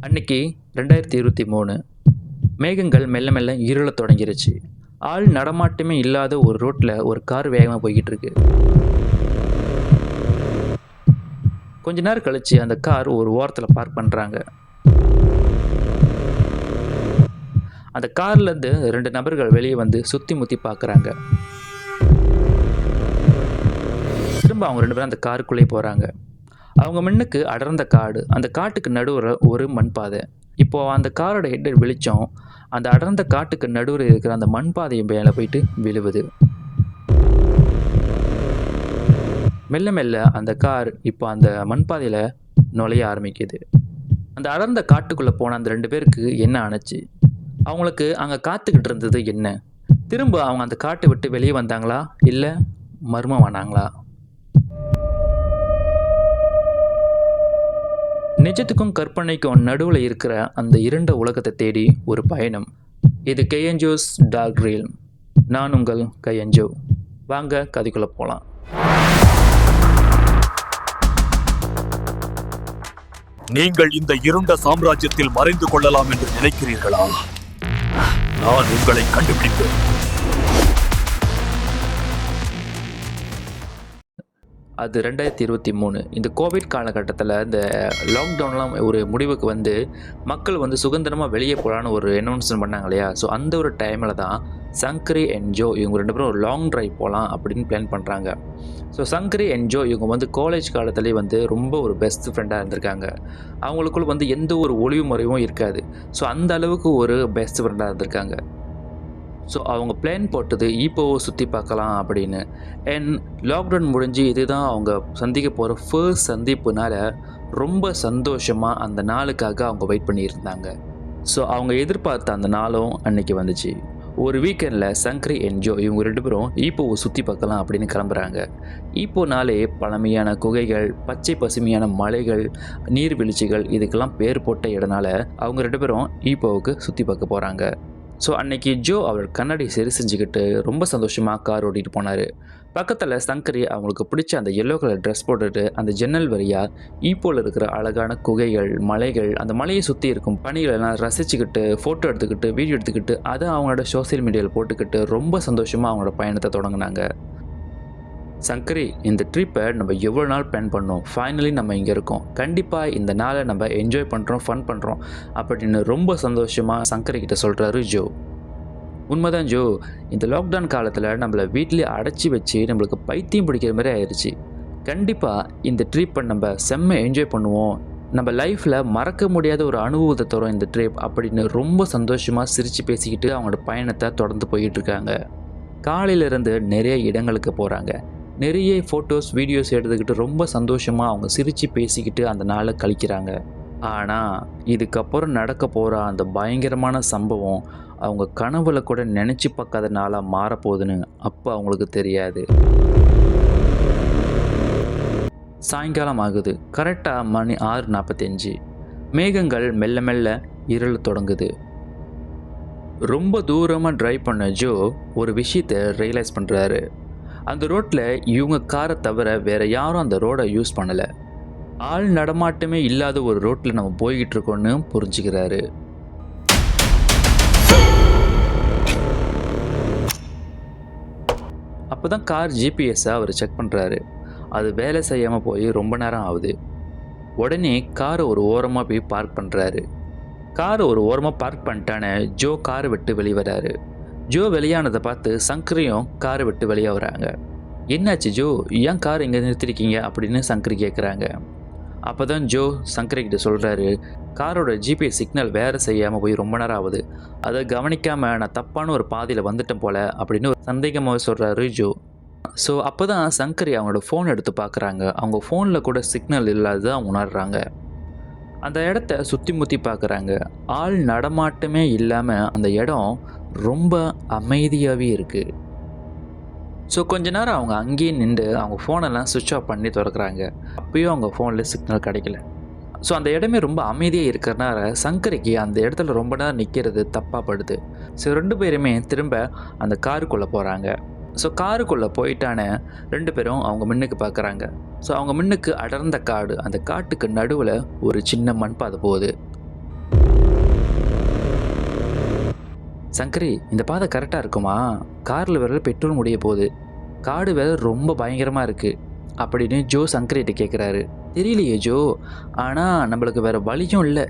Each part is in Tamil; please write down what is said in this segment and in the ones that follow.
அன்னைக்கு 2023 மேகங்கள் மெல்ல மெல்ல இருளத் தொடங்கிருச்சு. ஆள் நடமாட்டமே இல்லாத ஒரு ரோட்ல ஒரு கார் வேகமாக போய்கிட்டு இருக்கு. கொஞ்ச நேரம் கழிச்சு அந்த கார் ஒரு ஓரத்தில் பார்க் பண்ணுறாங்க. அந்த கார்லேருந்து 2 நபர்கள் வெளியே வந்து சுற்றி முற்றி பார்க்குறாங்க. திரும்ப அவங்க 2 பேரும் அந்த காருக்குள்ளே போகிறாங்க. அவங்க முன்னுக்கு அடர்ந்த காடு, அந்த காட்டுக்கு நடுவில் ஒரு மண் பாதை. இப்போது அந்த காரோட ஹெட் வெளிச்சம் அந்த அடர்ந்த காட்டுக்கு நடுவில் இருக்கிற அந்த மண் பாதையை மேலே போயிட்டு விழுவுது. மெல்ல மெல்ல அந்த கார் இப்போ அந்த மண் பாதையில் நுழைய ஆரம்பிக்குது. அந்த அடர்ந்த காட்டுக்குள்ளே போன அந்த 2 பேருக்கு என்ன ஆணுச்சு? அவங்களுக்கு அங்கே காத்துக்கிட்டு இருந்தது என்ன? திரும்ப அவங்க அந்த காட்டை விட்டு வெளியே வந்தாங்களா, இல்லை மர்மமானாங்களா? நிஜத்துக்கும் கற்பனைக்கும் நடுவில் இருக்கிற அந்த இருண்ட உலகத்தை தேடி ஒரு பயணம். இது கையஞ்சோஸ் டார்க் ரீல்ம். நான் உங்கள் கையஞ்சோ. வாங்க கதைக்குள்ளே போகலாம். நீங்கள் இந்த இருண்ட சாம்ராஜ்யத்தில் மறைந்து கொள்ளலாம் என்று நினைக்கிறீர்களா? நான் உங்களை கண்டுபிடிப்பேன். அது 2023 இந்த கோவிட் காலகட்டத்தில் இந்த லாக்டவுன்லாம் ஒரு முடிவுக்கு வந்து மக்கள் வந்து சுதந்திரமாக வெளியே போகலான்னு ஒரு அனௌன்ஸ்மெண்ட் பண்ணாங்க இல்லையா? ஸோ அந்த ஒரு டைமில் தான் சங்கரி அண்ட் ஜோ இவங்க 2 பேரும் ஒரு லாங் ட்ரைவ் போகலாம் அப்படின்னு பிளான் பண்ணுறாங்க. ஸோ சங்கரி அண்ட் ஜோ இவங்க வந்து காலேஜ் காலத்துலேயே வந்து ரொம்ப ஒரு பெஸ்ட் ஃப்ரெண்டாக இருந்திருக்காங்க. அவங்களுக்குள்ள வந்து எந்த ஒரு ஒளிவு முறையும் இருக்காது. ஸோ அந்த அளவுக்கு ஒரு பெஸ்ட் ஃப்ரெண்டாக இருந்திருக்காங்க. ஸோ அவங்க பிளான் போட்டது இப்போவோ சுற்றி பார்க்கலாம் அப்படின்னு. அண்ட் லாக்டவுன் முடிஞ்சு இதுதான் அவங்க சந்திக்க போகிற ஃபர்ஸ்ட் சந்திப்புனால ரொம்ப சந்தோஷமாக அந்த நாளுக்காக அவங்க வெயிட் பண்ணியிருந்தாங்க. ஸோ அவங்க எதிர்பார்த்த அந்த நாளும் அன்னைக்கு வந்துச்சு. ஒரு வீக்கெண்டில் சங்கரி அண்ட் ஜோ இவங்க 2 பேரும் ஈப்போவை சுற்றி பார்க்கலாம் அப்படின்னு கிளம்புறாங்க. ஈப்போனாலே பழமையான குகைகள், பச்சை பசுமையான மலைகள், நீர்வீழ்ச்சிகள் இதுக்கெல்லாம் பேர் போட்ட இடனால அவங்க 2 பேரும் ஈப்போவுக்கு சுற்றி பார்க்க போகிறாங்க. ஸோ அன்னைக்கு ஜோ அவர் கண்ணாடி சரி செஞ்சுக்கிட்டு ரொம்ப சந்தோஷமாக கார் ஓட்டிகிட்டு போனார். பக்கத்தில் சங்கரி அவங்களுக்கு பிடிச்ச அந்த எல்லோ கலர் ட்ரெஸ் போட்டுட்டு அந்த ஜன்னல் வழியாக ஈப்போவில் இருக்கிற அழகான குகைகள், மலைகள், அந்த மலையை சுற்றி இருக்கும் பணிகளெல்லாம் ரசிச்சுக்கிட்டு ஃபோட்டோ எடுத்துக்கிட்டு வீடியோ எடுத்துக்கிட்டு அதை அவங்களோட சோசியல் மீடியாவில் போட்டுக்கிட்டு ரொம்ப சந்தோஷமாக அவங்களோட பயணத்தை தொடங்கினாங்க. சங்கரி, இந்த ட்ரிப்பை நம்ம எவ்வளோ நாள் பிளான் பண்ணோம், ஃபைனலி நம்ம இங்கே இருக்கோம், கண்டிப்பாக இந்த நாளை நம்ம என்ஜாய் பண்ணுறோம், ஃபன் பண்ணுறோம் அப்படின்னு ரொம்ப சந்தோஷமாக சங்கரி கிட்ட சொல்கிறாரு ஜோ. உண்மைதான் ஜோ, இந்த லாக்டவுன் காலத்தில் நம்மளை வீட்டிலே அடைச்சி வச்சு நம்மளுக்கு பைத்தியம் பிடிக்கிற மாதிரி ஆயிடுச்சு. கண்டிப்பாக இந்த ட்ரிப்பை நம்ம செம்ம என்ஜாய் பண்ணுவோம், நம்ம லைஃப்பில் மறக்க முடியாத ஒரு அனுபவத்தை தரும் இந்த ட்ரிப் அப்படின்னு ரொம்ப சந்தோஷமாக சிரித்து பேசிக்கிட்டு அவங்களோட பயணத்தை தொடர்ந்து போயிட்டுருக்காங்க. காலையிலேருந்து நிறைய இடங்களுக்கு போகிறாங்க. நிறைய ஃபோட்டோஸ், வீடியோஸ் எடுத்துக்கிட்டு ரொம்ப சந்தோஷமாக அவங்க சிரித்து பேசிக்கிட்டு அந்த நாளை கழிக்கிறாங்க. ஆனால் இதுக்கப்புறம் நடக்க போகிற அந்த பயங்கரமான சம்பவம் அவங்க கனவுல கூட நினச்சி பார்க்காத நாளாக மாறப்போகுதுன்னு அப்போ அவங்களுக்கு தெரியாது. சாயங்காலம் ஆகுது. கரெக்டாக மணி 6:45. மேகங்கள் மெல்ல மெல்ல இருள தொடங்குது. ரொம்ப தூரமாக ட்ரைவ் பண்ண ஜோ ஒரு விஷயத்தை ரியலைஸ் பண்ணுறாரு. அந்த ரோட்டில் இவங்க காரை தவிர வேறு யாரும் அந்த ரோடை யூஸ் பண்ணலை. ஆள் நடமாட்டமே இல்லாத ஒரு ரோட்டில் நம்ம போய்கிட்டு இருக்கோன்னு புரிஞ்சுக்கிறாரு. அப்போ தான் கார் ஜிபிஎஸ்ஸை அவர் செக் பண்ணுறாரு. அது வேலை செய்யாமல் போய் ரொம்ப நேரம் ஆகுது. உடனே காரை ஒரு ஓரமாக போய் பார்க் பண்ணுறாரு. காரை ஒரு ஓரமாக பார்க் பண்ணிட்டானே ஜோ காரை விட்டு வெளியே வராரு. ஜோ வெளியானதை பார்த்து சங்கரியும் காரை விட்டு வெளியே வராங்க. என்னாச்சு ஜோ, ஏன் கார் இங்கே நிறுத்திருக்கீங்க அப்படின்னு சங்கரி கேட்குறாங்க. அப்போ தான் ஜோ சங்கரி கிட்ட சொல்கிறாரு, காரோட ஜிபிஎஸ் சிக்னல் வேறு செய்யாமல் போய் ரொம்ப நேரம் ஆகுது, அதை கவனிக்காமல் நான் தப்பான ஒரு பாதையில் வந்துட்டேன் போல் அப்படின்னு ஒரு சந்தேகமாக சொல்கிறாரு ஜோ. ஸோ அப்போ தான் சங்கரி அவங்களோட ஃபோன் எடுத்து பார்க்குறாங்க. அவங்க ஃபோனில் கூட சிக்னல் இல்லாததான் உணர்றாங்க. அந்த இடத்த சுற்றி முற்றி பார்க்குறாங்க. ஆள் நடமாட்டமே இல்லாமல் அந்த இடம் ரொம்ப அமைதியாகவே இருக்குது. ஸோ கொஞ்ச நேரம் அவங்க அங்கேயே நின்று அவங்க ஃபோனெல்லாம் சுவிட்ச் ஆஃப் பண்ணி திறக்கிறாங்க. அப்பயும் அவங்க ஃபோனில் சிக்னல் கிடைக்கல. ஸோ அந்த இடமே ரொம்ப அமைதியாக இருக்கிறனால சங்கரிக்கு அந்த இடத்துல ரொம்ப நேரம் நிற்கிறது தப்பாக படுது. ஸோ 2 பேருமே திரும்ப அந்த காருக்குள்ளே போகிறாங்க. ஸோ காருக்குள்ளே போயிட்டானே 2 பேரும் அவங்க முன்னுக்கு பார்க்குறாங்க. ஸோ அவங்க முன்னுக்கு அடர்ந்த காடு, அந்த காட்டுக்கு நடுவில் ஒரு சின்ன மண் பாதை போகுது. சங்கரி, இந்த பாதை கரெக்டாக இருக்குமா? காரில் வேற பெட்ரோல் முடிய போகுது, காடு வேற ரொம்ப பயங்கரமாக இருக்குது அப்படின்னு ஜோ சங்கரிட்ட கேட்குறாரு. தெரியலையே ஜோ, ஆனால் நம்மளுக்கு வேறு வழியும் இல்லை,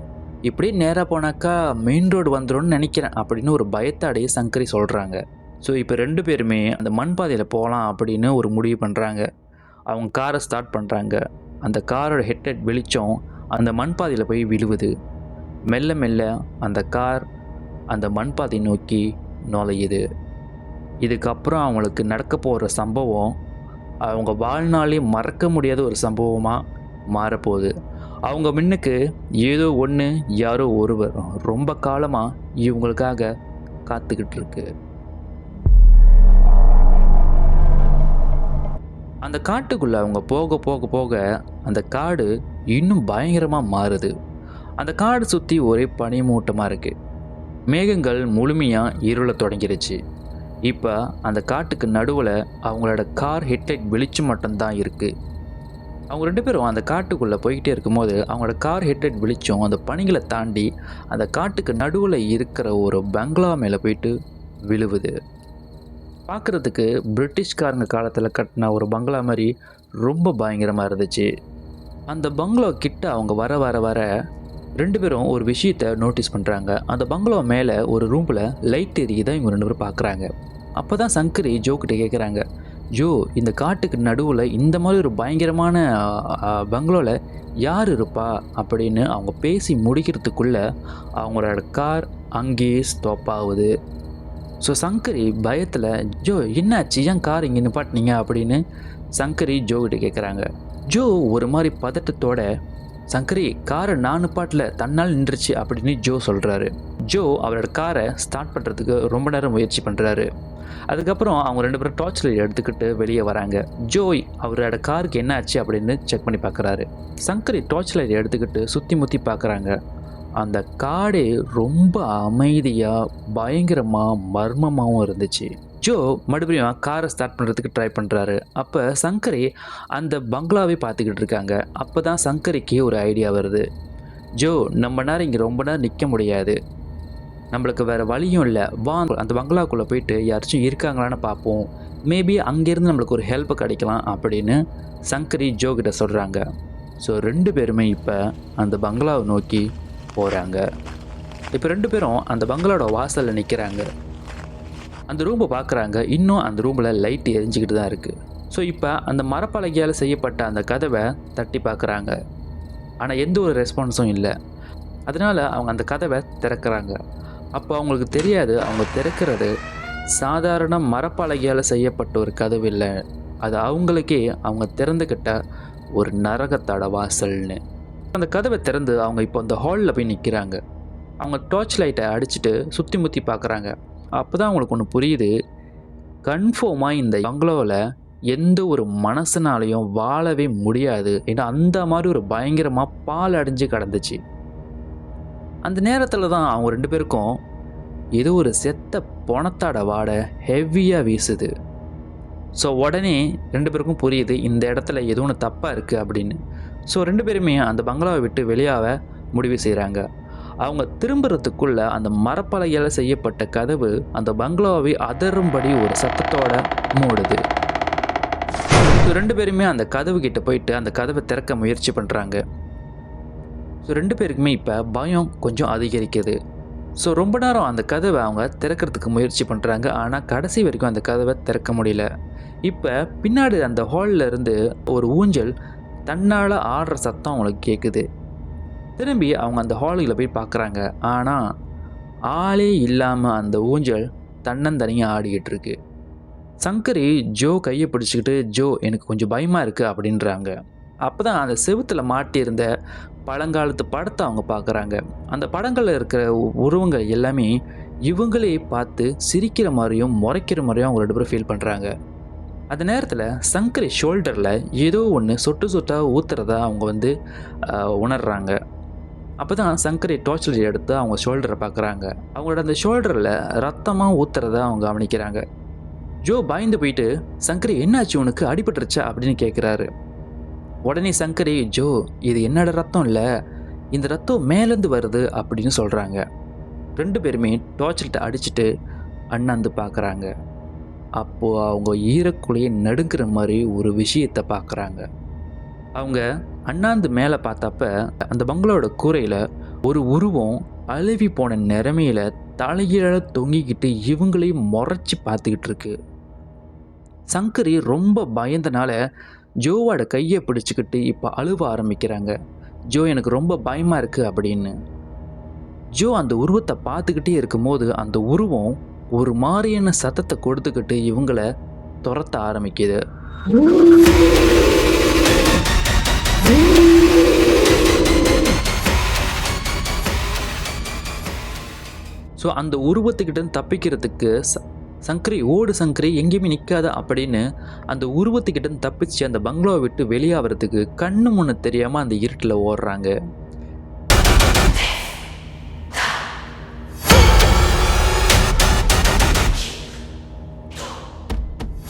இப்படியே நேராக போனாக்கா மெயின் ரோடு வந்துடும்னு நினைக்கிறேன் அப்படின்னு ஒரு பயத்தாடையே சங்கரி சொல்கிறாங்க. ஸோ இப்போ 2 பேருமே அந்த மண் பாதையில் போகலாம் அப்படின்னு ஒரு முடிவு பண்ணுறாங்க. அவங்க காரை ஸ்டார்ட் பண்ணுறாங்க. அந்த காரோட ஹெட்லைட் வெளிச்சம் அந்த மண் பாதையில் போய் விழுவுது. மெல்ல மெல்ல அந்த கார் அந்த மண் பாதையை நோக்கி நுழையுது. இதுக்கப்புறம் அவங்களுக்கு நடக்க போகிற சம்பவம் அவங்க வாழ்நாளே மறக்க முடியாத ஒரு சம்பவமாக மாறப்போகுது. அவங்க முன்னுக்கு ஏதோ ஒன்று, யாரோ ஒருவர் ரொம்ப காலமாக இவங்களுக்காக காத்துக்கிட்டு இருக்கு. அந்த காட்டுக்குள்ளே அவங்க போக போக போக அந்த காடு இன்னும் பயங்கரமாக மாறுது. அந்த காடு சுற்றி ஒரே பனிமூட்டமாக இருக்குது. மேகங்கள் முழுமையாக இருள தொடங்கிடுச்சு. இப்போ அந்த காட்டுக்கு நடுவில் அவங்களோட கார் ஹெட்லைட் வெளிச்சம் மட்டும்தான் இருக்குது. அவங்க 2 பேரும் அந்த காட்டுக்குள்ளே போய்கிட்டே இருக்கும்போது அவங்களோட கார் ஹெட்லைட் வெளிச்சம் அந்த பனிகளை தாண்டி அந்த காட்டுக்கு நடுவில் இருக்கிற ஒரு பங்களா மேலே போயிட்டு விழுவுது. பார்க்குறதுக்கு பிரிட்டிஷ்காரங்க காலத்தில் கட்டின ஒரு பங்களா மாதிரி ரொம்ப பயங்கரமாக இருந்துச்சு. அந்த பங்களா கிட்ட அவங்க வர வர வர 2 பேரும் ஒரு விஷயத்தை நோட்டீஸ் பண்ணுறாங்க. அந்த பங்களா மேலே ஒரு ரூமில் லைட் எரியுதான் இவங்க 2 பேரும் பார்க்குறாங்க. அப்போ தான் சங்கரி ஜோ கிட்ட கேட்குறாங்க, ஜோ, இந்த காட்டுக்கு நடுவில் இந்த மாதிரி ஒரு பயங்கரமான பங்களோவில் யார் இருப்பா அப்படின்னு அவங்க பேசி முடிக்கிறதுக்குள்ளே அவங்களோட கார் அங்கேயே ஸ்டாப் ஆகுது. ஸோ சங்கரி பயத்தில், ஜோ என்னாச்சு, ஏன் கார் இங்கே நிப்பாட்டினீங்க அப்படின்னு சங்கரி ஜோ கிட்ட கேட்குறாங்க. ஜோ ஒரு மாதிரி பதட்டத்தோட, சங்கரி, காரை நான் நிப்பாட்டில், தன்னால் நின்றுச்சு அப்படின்னு ஜோ சொல்கிறாரு. ஜோ அவரோட காரை ஸ்டார்ட் பண்ணுறதுக்கு ரொம்ப நேரம் முயற்சி பண்ணுறாரு. அதுக்கப்புறம் அவங்க 2 பேரும் டார்ச் லைட் எடுத்துக்கிட்டு வெளியே வராங்க. ஜோய் அவரோட காருக்கு என்ன ஆச்சு அப்படின்னு செக் பண்ணி பார்க்குறாரு. சங்கரி டார்ச் லைட் எடுத்துக்கிட்டு சுற்றி முற்றி பார்க்குறாங்க. அந்த காடே ரொம்ப அமைதியாக பயங்கரமாக மர்மமாகவும் இருந்துச்சு. ஜோ மறுபடியும் காரை ஸ்டார்ட் பண்ணுறதுக்கு ட்ரை பண்ணுறாரு. அப்போ சங்கரி அந்த பங்களாவே பார்த்துக்கிட்டு இருக்காங்க. அப்போ தான் சங்கரிக்கு ஒரு ஐடியா வருது. ஜோ, நம்ம நேரம் இங்கே ரொம்ப நேரம் நிற்க முடியாது, நம்மளுக்கு வேறு வழியும் இல்லை, வா அந்த பங்களாக்குள்ளே போயிட்டு யாராச்சும் இருக்காங்களான்னு பார்ப்போம், மேபி அங்கேருந்து நம்மளுக்கு ஒரு ஹெல்ப் கிடைக்கலாம் அப்படின்னு சங்கரி ஜோ கிட்ட சொல்கிறாங்க. ஸோ 2 பேருமே இப்போ அந்த பங்களாவை நோக்கி போகிறாங்க. இப்போ 2 பேரும் அந்த பங்களாவோட வாசலில் நிற்கிறாங்க. அந்த ரூமை பார்க்குறாங்க. இன்னும் அந்த ரூமில் லைட் எரிஞ்சிக்கிட்டு தான் இருக்குது. ஸோ இப்போ அந்த மரப்பலகையால் செய்யப்பட்ட அந்த கதவை தட்டி பார்க்குறாங்க. ஆனால் எந்த ஒரு ரெஸ்பான்ஸும் இல்லை. அதனால் அவங்க அந்த கதவை திறக்கிறாங்க. அப்போ அவங்களுக்கு தெரியாது, அவங்க திறக்கிறது சாதாரண மரப்பலகையால் செய்யப்பட்ட ஒரு கதவு இல்லை, அது அவங்களுக்கே அவங்க திறந்துக்கிட்ட ஒரு நரகத்தோட வாசல்னு. அந்த கதவை திறந்து அவங்க இப்போ அந்த ஹாலில் போய் நிற்கிறாங்க. அவங்க டார்ச் லைட்டை அடிச்சுட்டு சுற்றி முற்றி பார்க்குறாங்க. அப்போ தான் அவங்களுக்கு ஒன்று புரியுது, கன்ஃபார்மாக இந்த பங்களாவில் எந்த ஒரு மனசனாலையும் வாழவே முடியாது. ஏன்னா அந்த மாதிரி ஒரு பயங்கரமாக பால் அடைஞ்சு கிடந்துச்சு. அந்த நேரத்தில் தான் அவங்க 2 பேருக்கும் ஏதோ ஒரு செத்த பொணத்தாட வாடை ஹெவியாக வீசுது. ஸோ உடனே 2 பேருக்கும் புரியுது இந்த இடத்துல ஏதோ ஒன்று தப்பாக இருக்குது அப்படின்னு. ஸோ 2 பேருமே அந்த பங்களாவை விட்டு வெளியாக முடிவு செய்கிறாங்க. அவங்க திரும்புறதுக்குள்ளே அந்த மரப்பலகையால் செய்யப்பட்ட கதவு அந்த பங்களாவை அதரும்படி ஒரு சத்தத்தோட மூடுது. ஸோ 2 பேருமே அந்த கதவு கிட்ட போயிட்டு அந்த கதவை திறக்க முயற்சி பண்ணுறாங்க. ஸோ 2 பேருக்குமே இப்போ பயம் கொஞ்சம் அதிகரிக்குது. ஸோ ரொம்ப நேரம் அந்த கதவை அவங்க திறக்கிறதுக்கு முயற்சி பண்ணுறாங்க. ஆனால் கடைசி வரைக்கும் அந்த கதவை திறக்க முடியல. இப்போ பின்னாடி அந்த ஹாலில் இருந்து ஒரு ஊஞ்சல் தன்னால் ஆடுற சத்தம் அவங்களுக்கு கேட்குது. திரும்பி அவங்க அந்த ஹாலில் போய் பார்க்குறாங்க. ஆனால் ஆளே இல்லாமல் அந்த ஊஞ்சல் தன்னந்தனியாக ஆடிக்கிட்டு இருக்கு. சங்கரி ஜோ கையை பிடிச்சிக்கிட்டு, ஜோ எனக்கு கொஞ்சம் பயமாக இருக்குது அப்படின்றாங்க. அப்போ தான் அந்த செவுத்தில் மாட்டியிருந்த பழங்காலத்து படத்தை அவங்க பார்க்குறாங்க. அந்த படங்களில் இருக்கிற உருவங்கள் எல்லாமே இவங்களே பார்த்து சிரிக்கிற மாதிரியும் முறைக்கிற மாதிரியும் அவங்க 2 பேரும் ஃபீல் பண்ணுறாங்க. அந்த நேரத்தில் சங்கரி ஷோல்டரில் ஏதோ ஒன்று சொட்டு சொட்டாக ஊற்றுறதா அவங்க உணர்றாங்க. அப்போ தான் சங்கரி டார்ச் லைட் எடுத்து அவங்க ஷோல்டரை பார்க்குறாங்க. அவங்களோட அந்த ஷோல்டரில் ரத்தமாக ஊற்றுறதா அவங்க கவனிக்கிறாங்க. ஜோ பயந்து போயிட்டு, சங்கரி என்னாச்சு, உனக்கு அடிபட்டுருச்சா அப்படின்னு கேட்குறாரு. உடனே சங்கரி, ஜோ இது என்னோட ரத்தம் இல்லை, இந்த ரத்தம் மேலேருந்து வருது அப்படின்னு சொல்கிறாங்க. 2 பேருமே டார்ச் லைட்டை அடிச்சுட்டு அண்ணாந்து பார்க்குறாங்க. அப்போது அவங்க ஈரக்குலையை நடுங்கிற மாதிரி ஒரு விஷயத்தை பார்க்குறாங்க. அவங்க அண்ணாந்து மேலே பார்த்தப்ப அந்த பங்களாவோட கூரையில் ஒரு உருவம் அழுவி போன நிறமையில தலைகீழ தொங்கிக்கிட்டு இவங்களையும் முறைச்சி பார்த்துக்கிட்டு இருக்கு. சங்கரி ரொம்ப பயந்தனால ஜோவோட கையை பிடிச்சிக்கிட்டு இப்போ அழுவ ஆரம்பிக்கிறாங்க. ஜோ, எனக்கு ரொம்ப பயமாக இருக்குது அப்படின்னு. ஜோ அந்த உருவத்தை பார்த்துக்கிட்டே இருக்கும்போது அந்த உருவம் ஒரு மாதிரியான சத்தத்தை கொடுத்துக்கிட்டு இவங்களை துரத்த ஆரம்பிக்குது. ஸோ அந்த உருவத்துக்கிட்ட தப்பிக்கிறதுக்கு சங்கரி, ஓடு சங்கரி, எங்கேயுமே நிற்காத அப்படின்னு அந்த உருவத்துக்கிட்ட தப்பிச்சு அந்த பங்களாவை விட்டு வெளியாகிறதுக்கு கண்ணு முன்ன தெரியாமல் அந்த இருட்டில் ஓடுறாங்க.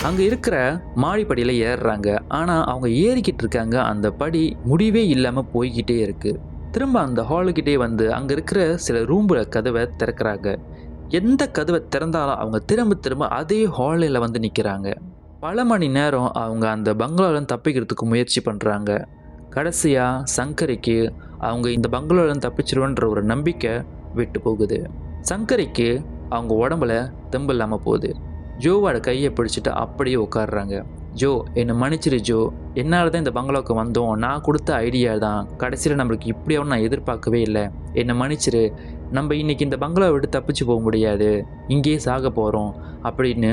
அங்கே இருக்கிற மாடிப்படியில் ஏறுறாங்க. ஆனால் அவங்க ஏறிக்கிட்டு இருக்காங்க. அந்த படி முடிவே இல்லாமல் போய்கிட்டே இருக்குது. திரும்ப அந்த ஹாலுக்கிட்டே வந்து அங்கே இருக்கிற சில ரூமில் கதவை திறக்கிறாங்க. எந்த கதவை திறந்தாலும் அவங்க திரும்ப திரும்ப அதே ஹாலில் வந்து நிற்கிறாங்க. பல மணி நேரம் அவங்க அந்த பங்களாவிலேருந்து தப்பிக்கிறதுக்கு முயற்சி பண்ணுறாங்க. கடைசியாக சங்கரிக்கு அவங்க இந்த பங்களாவிலேருந்து தப்பிச்சிருவோன்ற ஒரு நம்பிக்கை விட்டு போகுது. சங்கரிக்கு அவங்க உடம்புல தெம்பு இல்லாமல் போகுது. ஜோவோட கையை பிடிச்சிட்டு அப்படியே உட்காடுறாங்க. ஜோ, என்னை மன்னிச்சிரு ஜோ, என்னால் தான் இந்த பங்களாவுக்கு வந்தோம், நான் கொடுத்த ஐடியா தான், கடைசியில் நம்மளுக்கு இப்படியாவும் நான் எதிர்பார்க்கவே இல்லை, என்னை மன்னிச்சிரு, நம்ம இன்றைக்கி இந்த பங்களாவை விட்டு தப்பிச்சு போக முடியாது, இங்கேயே சாக போகிறோம் அப்படின்னு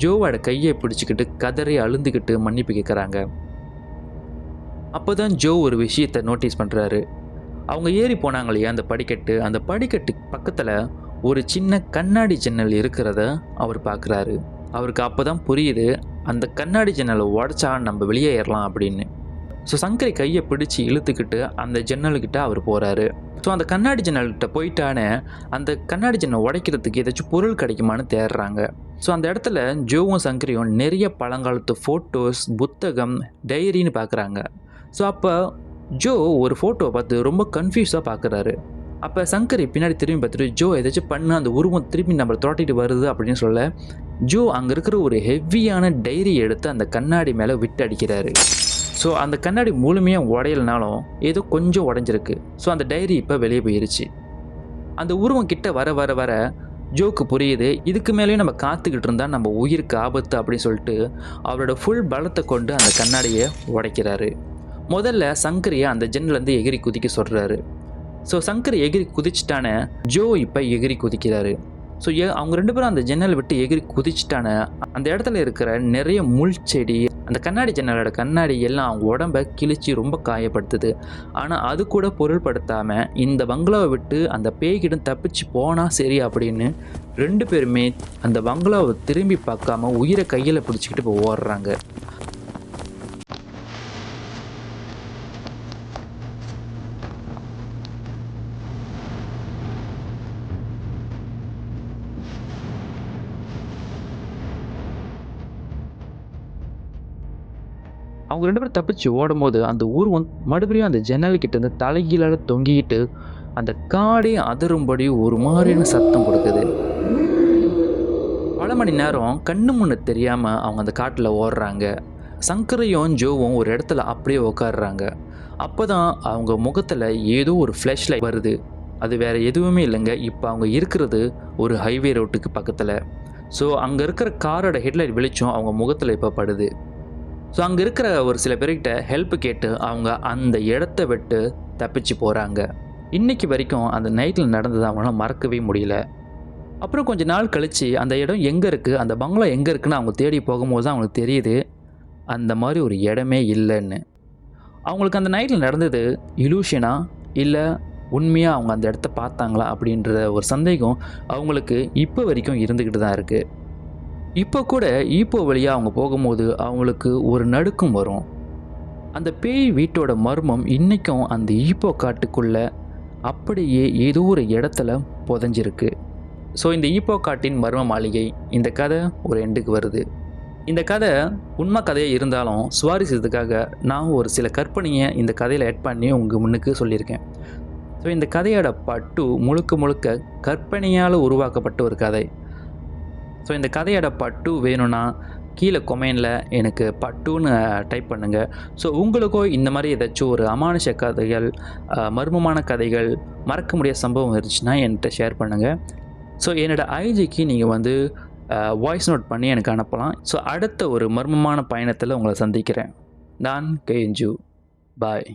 ஜோவோட கையை பிடிச்சிக்கிட்டு கதறி அழுந்துக்கிட்டு மன்னிப்பு கேட்குறாங்க. அப்போ தான் ஜோ ஒரு விஷயத்தை நோட்டீஸ் பண்ணுறாரு. அவங்க ஏறி போனாங்க இல்லையா அந்த படிக்கட்டு பக்கத்தில் ஒரு சின்ன கண்ணாடி ஜன்னல் இருக்கிறத அவர் பார்க்குறாரு. அவருக்கு அப்போ தான் புரியுது, அந்த கண்ணாடி ஜன்னலை உடச்சா நம்ம வெளியே ஏறலாம் அப்படின்னு. ஸோ சங்கரி கையை பிடிச்சி இழுத்துக்கிட்டு அந்த ஜன்னல்கிட்ட அவர் போகிறாரு. ஸோ அந்த கண்ணாடி ஜன்னல்கிட்ட போயிட்டானே அந்த கண்ணாடி ஜன்னல் உடைக்கிறதுக்கு ஏதாச்சும் பொருள் கிடைக்குமான்னு தேடுறாங்க. ஸோ அந்த இடத்துல ஜோவும் சங்கரியும் நிறைய பழங்காலத்து ஃபோட்டோஸ், புத்தகம், டைரின்னு பார்க்குறாங்க. ஸோ அப்போ ஜோ ஒரு ஃபோட்டோவை பார்த்து ரொம்ப கன்ஃபியூஸாக பார்க்குறாரு. அப்போ சங்கரி பின்னாடி திரும்பி பார்த்துட்டு, ஜோ ஏதாச்சும் பண்ணு, அந்த உருவம் திரும்பி நம்மளை துரட்டிட்டு வருது அப்படின்னு சொல்ல ஜோ அங்கே இருக்கிற ஒரு ஹெவியான டைரி எடுத்து அந்த கண்ணாடி மேலே விட்டு அடிக்கிறாரு. ஸோ அந்த கண்ணாடி முழுமையாக உடையலைனாலும் ஏதோ கொஞ்சம் உடஞ்சிருக்கு. ஸோ அந்த டைரி இப்போ வெளியே போயிருச்சு. அந்த உருவம் கிட்ட வர வர வர ஜோக்கு புரியுது, இதுக்கு மேலேயும் நம்ம காத்துக்கிட்டு இருந்தால் நம்ம உயிருக்கு ஆபத்து அப்படின்னு சொல்லிட்டு அவரோட ஃபுல் பலத்தை கொண்டு அந்த கண்ணாடியை உடைக்கிறாரு. முதல்ல சங்கரியை அந்த ஜன்னலேருந்து எகிரி குதிக்க சொல்கிறாரு. ஸோ சங்கரி எகிரி குதிச்சிட்டானே, ஜோ இப்போ எகிரி குதிக்கிறாரு. ஸோ அவங்க 2 பேரும் அந்த ஜன்னல் விட்டு எகிரி குதிச்சிட்டானே, அந்த இடத்துல இருக்கிற நிறைய முள் செடி, அந்த கண்ணாடி ஜன்னலோட கண்ணாடி எல்லாம் அவங்க உடம்பை கிழிச்சு ரொம்ப காயப்படுத்துது. ஆனால் அது கூட பொருள்படுத்தாமல் இந்த பங்களாவை விட்டு அந்த பேய்கிட்ட தப்பிச்சு போனால் சரி அப்படின்னு 2 பேருமே அந்த பங்களாவை திரும்பி பார்க்காம உயிரை கையில் பிடிச்சிக்கிட்டு இப்போ ஓடுறாங்க. அவங்க 2 பேரும் தப்பிச்சு ஓடும்போது அந்த உருவம் மறுபடியும் அந்த ஜன்னல்கிட்ட இருந்து தலைகீழால தொங்கிக்கிட்டு அந்த காடே அதிரும்படி ஒரு மாதிரியான சத்தம் கொடுக்குது. பல மணி நேரம் கண்ணு முன்ன தெரியாமல் அவங்க அந்த காட்டில் ஓடுறாங்க. சங்கரையும் ஜோவும் ஒரு இடத்துல அப்படியே உட்காடுறாங்க. அப்போ தான் அவங்க முகத்தில் ஏதோ ஒரு ஃப்ளாஷ் லைட் வருது. அது வேறு எதுவுமே இல்லைங்க, இப்போ அவங்க இருக்கிறது ஒரு ஹைவே ரோட்டுக்கு பக்கத்தில். ஸோ அங்கே இருக்கிற காரோட ஹெட்லைட் வெளிச்சம் அவங்க முகத்தில் இப்போ படுது. ஸோ அங்கே இருக்கிற ஒரு சில பேர்கிட்ட ஹெல்ப் கேட்டு அவங்க அந்த இடத்த விட்டு தப்பிச்சு போகிறாங்க. இன்றைக்கி வரைக்கும் அந்த நைட்டில் நடந்ததை அவங்களால மறக்கவே முடியல. அப்புறம் கொஞ்சம் நாள் கழித்து அந்த இடம் எங்கே இருக்குது, அந்த பங்களா எங்கே இருக்குன்னு அவங்க தேடி போகும்போது தான் அவங்களுக்கு தெரியுது அந்த மாதிரி ஒரு இடமே இல்லைன்னு. அவங்களுக்கு அந்த நைட்டில் நடந்தது இலூஷனா இல்லை உண்மையாக அவங்க அந்த இடத்த பார்த்தாங்களா அப்படின்ற ஒரு சந்தேகம் அவங்களுக்கு இப்போ வரைக்கும் இருந்துக்கிட்டு தான் இருக்குது. இப்போ கூட ஈப்போ வழியாக அவங்க போகும்போது அவங்களுக்கு ஒரு நடுக்கம் வரும். அந்த பேய் வீட்டோட மர்மம் இன்றைக்கும் அந்த ஈப்போ காட்டுக்குள்ளே அப்படியே ஏதோ ஒரு இடத்துல புதைஞ்சிருக்கு. ஸோ இந்த ஈப்போ காட்டின் மர்ம மாளிகை இந்த கதை ஒரு எண்டுக்கு வருது. இந்த கதை உண்மை கதையாக இருந்தாலும் சுவாரஸ்யத்துக்காக நான் ஒரு சில கற்பனையை இந்த கதையில் ஆட் பண்ணி உங்கள் முன்னுக்கு சொல்லியிருக்கேன். ஸோ இந்த கதையோட பார்ட் 2 முழுக்க முழுக்க கற்பனையால் உருவாக்கப்பட்ட ஒரு கதை. ஸோ இந்த கதையோட பார்ட் 2 வேணும்னா கீழே கொமெண்டில் எனக்கு பார்ட் 2ன்னு டைப் பண்ணுங்கள். ஸோ உங்களுக்கும் இந்த மாதிரி ஏதாச்சும் ஒரு அமானுஷ கதைகள், மர்மமான கதைகள், மறக்க முடியாத சம்பவம் இருந்துச்சுன்னா என்கிட்ட ஷேர் பண்ணுங்கள். ஸோ என்னோடய ஐஜிக்கு நீங்கள் வந்து வாய்ஸ் நோட் பண்ணி எனக்கு அனுப்பலாம். ஸோ அடுத்த ஒரு மர்மமான பயணத்தில் உங்களை சந்திக்கிறேன். நான் கேஎன்ஜு. பாய்.